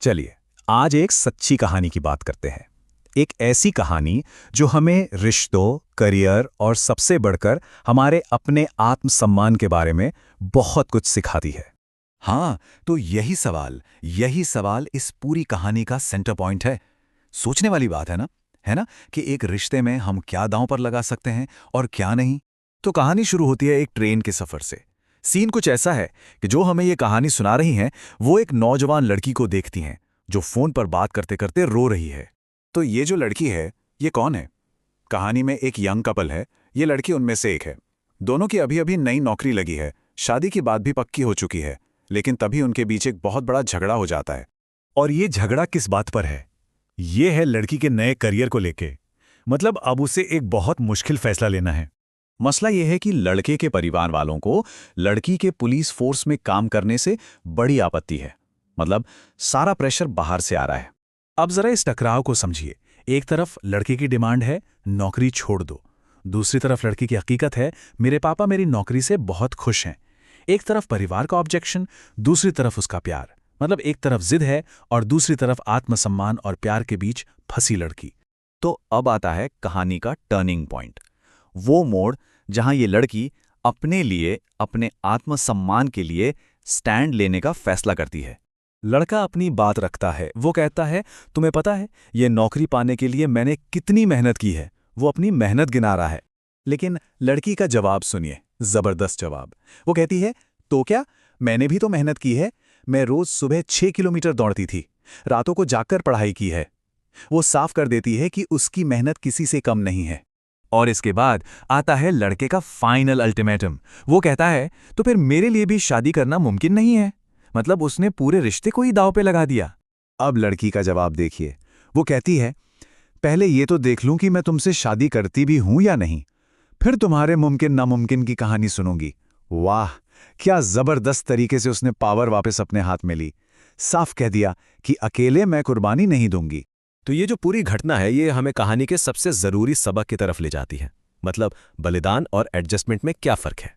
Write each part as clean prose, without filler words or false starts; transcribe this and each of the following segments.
चलिए, आज एक सच्ची कहानी की बात करते हैं। एक ऐसी कहानी जो हमें रिश्तों, करियर और सबसे बढ़कर हमारे अपने आत्मसम्मान के बारे में बहुत कुछ सिखाती है। हाँ, तो यही सवाल इस पूरी कहानी का सेंटर पॉइंट है। सोचने वाली बात है ना कि एक रिश्ते में हम क्या दांव पर लगा सकते हैं और क्या नहीं। तो कहानी शुरू होती है एक ट्रेन के सफर से। सीन कुछ ऐसा है कि जो हमें ये कहानी सुना रही हैं, वो एक नौजवान लड़की को देखती हैं, जो फोन पर बात करते करते रो रही है। तो ये जो लड़की है, ये कौन है? कहानी में एक यंग कपल है, ये लड़की उनमें से एक है। दोनों की अभी अभी नई नौकरी लगी है, शादी की बात भी पक्की हो चुकी है, लेकिन तभी उनके बीच एक बहुत बड़ा झगड़ा हो जाता है। और ये झगड़ा किस बात पर है? ये है लड़की के नए करियर को लेके। मतलब अब उसे एक बहुत मुश्किल फैसला लेना है। मसला यह है कि लड़के के परिवार वालों को लड़की के पुलिस फोर्स में काम करने से बड़ी आपत्ति है। मतलब सारा प्रेशर बाहर से आ रहा है। अब जरा इस टकराव को समझिए। एक तरफ लड़के की डिमांड है, नौकरी छोड़ दो। दूसरी तरफ लड़की की हकीकत है, मेरे पापा मेरी नौकरी से बहुत खुश हैं। एक तरफ परिवार का ऑब्जेक्शन, दूसरी तरफ उसका प्यार। मतलब एक तरफ जिद है और दूसरी तरफ आत्मसम्मान और प्यार के बीच फंसी लड़की। तो अब आता है कहानी का टर्निंग पॉइंट, वो मोड़ जहां ये लड़की अपने लिए, अपने आत्मसम्मान के लिए स्टैंड लेने का फैसला करती है। लड़का अपनी बात रखता है। वो कहता है, तुम्हें पता है ये नौकरी पाने के लिए मैंने कितनी मेहनत की है। वो अपनी मेहनत गिना रहा है। लेकिन लड़की का जवाब सुनिए, जबरदस्त जवाब। वो कहती है, तो क्या, मैंने भी तो मेहनत की है। मैं रोज सुबह 6 किलोमीटर दौड़ती थी, रातों को जागकर पढ़ाई की है। वो साफ कर देती है कि उसकी मेहनत किसी से कम नहीं है। और इसके बाद आता है लड़के का फाइनल अल्टीमेटम। वो कहता है, तो फिर मेरे लिए भी शादी करना मुमकिन नहीं है। मतलब उसने पूरे रिश्ते को ही दांव पे लगा दिया। अब लड़की का जवाब देखिए। वो कहती है, पहले ये तो देख लूं कि मैं तुमसे शादी करती भी हूं या नहीं, फिर तुम्हारे मुमकिन नामुमकिन की कहानी सुनूंगी। वाह, क्या जबरदस्त तरीके से उसने पावर वापस अपने हाथ में ली। साफ कह दिया कि अकेले मैं कुर्बानी नहीं दूंगी। तो ये जो पूरी घटना है, ये हमें कहानी के सबसे जरूरी सबक की तरफ ले जाती है। मतलब बलिदान और एडजस्टमेंट में क्या फर्क है।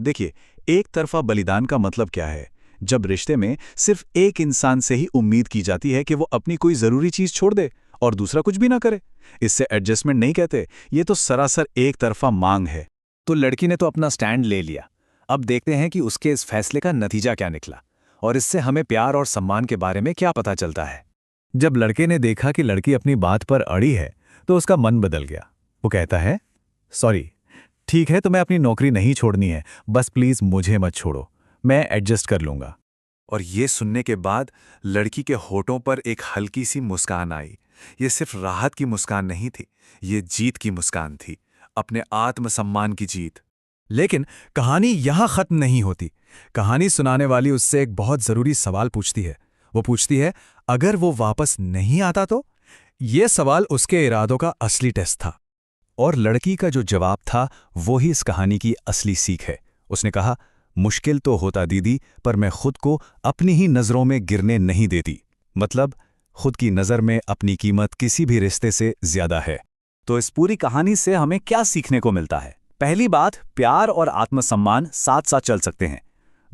देखिए, एक तरफा बलिदान का मतलब क्या है? जब रिश्ते में सिर्फ एक इंसान से ही उम्मीद की जाती है कि वो अपनी कोई जरूरी चीज छोड़ दे और दूसरा कुछ भी ना करे। इससे एडजस्टमेंट नहीं कहते, ये तो सरासर एक तरफा मांग है। तो लड़की ने तो अपना स्टैंड ले लिया। अब देखते हैं कि उसके इस फैसले का नतीजा क्या निकला और इससे हमें प्यार और सम्मान के बारे में क्या पता चलता है। जब लड़के ने देखा कि लड़की अपनी बात पर अड़ी है, तो उसका मन बदल गया। वो कहता है, सॉरी, ठीक है, तुम्हें अपनी नौकरी नहीं छोड़नी है, बस प्लीज मुझे मत छोड़ो, मैं एडजस्ट कर लूंगा। और ये सुनने के बाद लड़की के होठों पर एक हल्की सी मुस्कान आई। ये सिर्फ राहत की मुस्कान नहीं थी, ये जीत की मुस्कान थी, अपने आत्मसम्मान की जीत। लेकिन कहानी यहां खत्म नहीं होती। कहानी सुनाने वाली उससे एक बहुत जरूरी सवाल पूछती है। वो पूछती है, अगर वो वापस नहीं आता तो? ये सवाल उसके इरादों का असली टेस्ट था। और लड़की का जो जवाब था, वो ही इस कहानी की असली सीख है। उसने कहा, मुश्किल तो होता दीदी, पर मैं खुद को अपनी ही नजरों में गिरने नहीं देती। मतलब खुद की नजर में अपनी कीमत किसी भी रिश्ते से ज्यादा है। तो इस पूरी कहानी से हमें क्या सीखने को मिलता है? पहली बात, प्यार और आत्मसम्मान साथ साथ चल सकते हैं।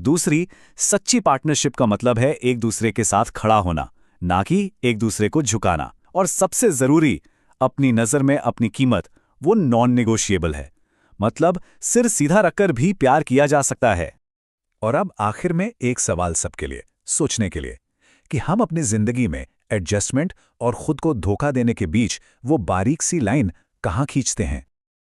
दूसरी, सच्ची पार्टनरशिप का मतलब है एक दूसरे के साथ खड़ा होना, ना कि एक दूसरे को झुकाना। और सबसे जरूरी, अपनी नजर में अपनी कीमत, वो नॉन नेगोशिएबल है। मतलब सिर सीधा रखकर भी प्यार किया जा सकता है। और अब आखिर में एक सवाल सबके लिए सोचने के लिए, कि हम अपनी जिंदगी में एडजस्टमेंट और खुद को धोखा देने के बीच वो बारीक सी लाइन कहाँ खींचते हैं?